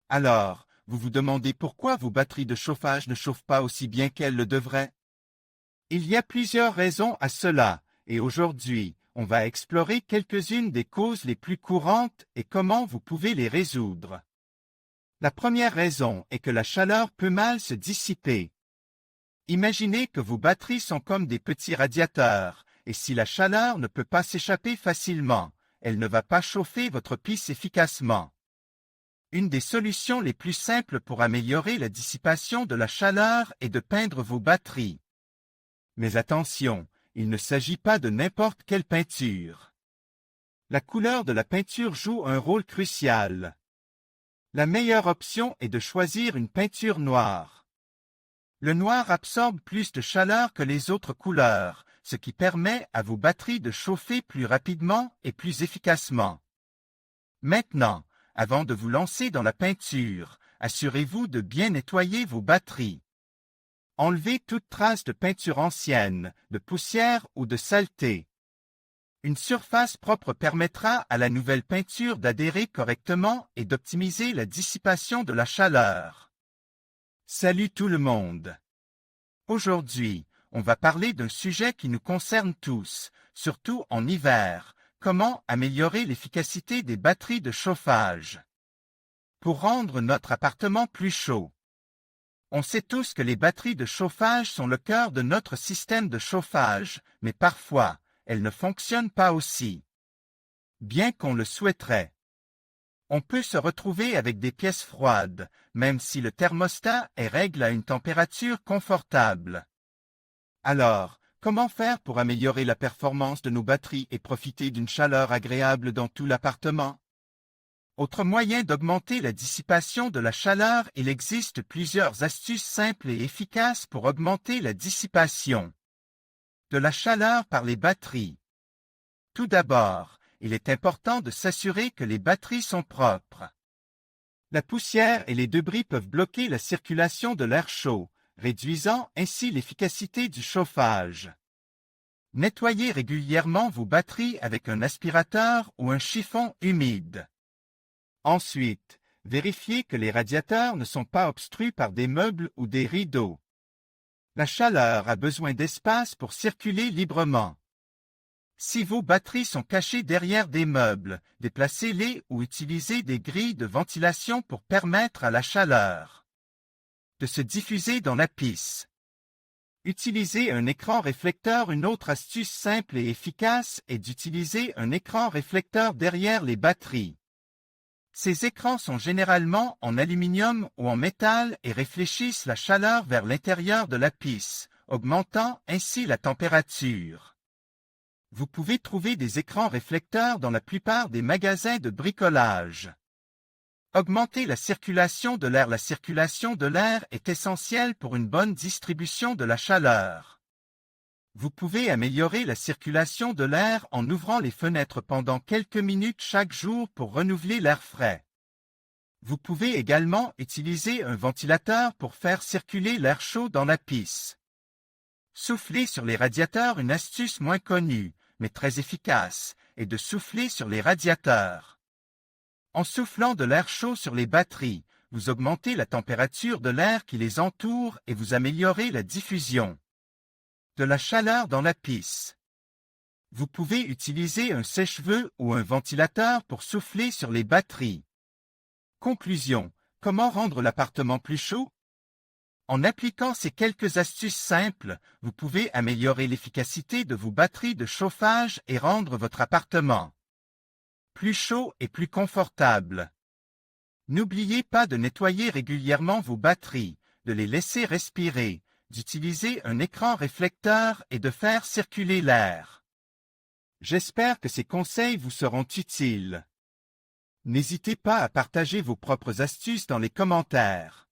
Alors, vous vous demandez pourquoi vos batteries de chauffage ne chauffent pas aussi bien qu'elles le devraient? Il y a plusieurs raisons à cela, et aujourd'hui, on va explorer quelques-unes des causes les plus courantes et comment vous pouvez les résoudre. La première raison est que la chaleur peut mal se dissiper. Imaginez que vos batteries sont comme des petits radiateurs, et si la chaleur ne peut pas s'échapper facilement, elle ne va pas chauffer votre pisse efficacement. Une des solutions les plus simples pour améliorer la dissipation de la chaleur est de peindre vos batteries. Mais attention, il ne s'agit pas de n'importe quelle peinture. La couleur de la peinture joue un rôle crucial. La meilleure option est de choisir une peinture noire. Le noir absorbe plus de chaleur que les autres couleurs, ce qui permet à vos batteries de chauffer plus rapidement et plus efficacement. Maintenant, avant de vous lancer dans la peinture, assurez-vous de bien nettoyer vos batteries. Enlevez toute trace de peinture ancienne, de poussière ou de saleté. Une surface propre permettra à la nouvelle peinture d'adhérer correctement et d'optimiser la dissipation de la chaleur. Salut tout le monde! Aujourd'hui, on va parler d'un sujet qui nous concerne tous, surtout en hiver, comment améliorer l'efficacité des batteries de chauffage. Pour rendre notre appartement plus chaud. On sait tous que les batteries de chauffage sont le cœur de notre système de chauffage, mais parfois, elles ne fonctionnent pas aussi bien qu'on le souhaiterait. On peut se retrouver avec des pièces froides, même si le thermostat est réglé à une température confortable. Alors, comment faire pour améliorer la performance de nos batteries et profiter d'une chaleur agréable dans tout l'appartement? Autre moyen d'augmenter la dissipation de la chaleur, il existe plusieurs astuces simples et efficaces pour augmenter la dissipation de la chaleur par les batteries. Tout d'abord, il est important de s'assurer que les batteries sont propres. La poussière et les débris peuvent bloquer la circulation de l'air chaud, réduisant ainsi l'efficacité du chauffage. Nettoyez régulièrement vos batteries avec un aspirateur ou un chiffon humide. Ensuite, vérifiez que les radiateurs ne sont pas obstrués par des meubles ou des rideaux. La chaleur a besoin d'espace pour circuler librement. Si vos batteries sont cachées derrière des meubles, déplacez-les ou utilisez des grilles de ventilation pour permettre à la chaleur de se diffuser dans la pisse. Utilisez un écran réflecteur. Une autre astuce simple et efficace est d'utiliser un écran réflecteur derrière les batteries. Ces écrans sont généralement en aluminium ou en métal et réfléchissent la chaleur vers l'intérieur de la pisse, augmentant ainsi la température. Vous pouvez trouver des écrans réflecteurs dans la plupart des magasins de bricolage. Augmenter la circulation de l'air. La circulation de l'air est essentielle pour une bonne distribution de la chaleur. Vous pouvez améliorer la circulation de l'air en ouvrant les fenêtres pendant quelques minutes chaque jour pour renouveler l'air frais. Vous pouvez également utiliser un ventilateur pour faire circuler l'air chaud dans la pisse. Souffler sur les radiateurs. Une astuce moins connue, mais très efficace, est de souffler sur les radiateurs. En soufflant de l'air chaud sur les batteries, vous augmentez la température de l'air qui les entoure et vous améliorez la diffusion de la chaleur dans la pisse. Vous pouvez utiliser un sèche-cheveux ou un ventilateur pour souffler sur les batteries. Conclusion: comment rendre l'appartement plus chaud? En appliquant ces quelques astuces simples, vous pouvez améliorer l'efficacité de vos batteries de chauffage et rendre votre appartement plus chaud et plus confortable. N'oubliez pas de nettoyer régulièrement vos batteries, de les laisser respirer, d'utiliser un écran réflecteur et de faire circuler l'air. J'espère que ces conseils vous seront utiles. N'hésitez pas à partager vos propres astuces dans les commentaires.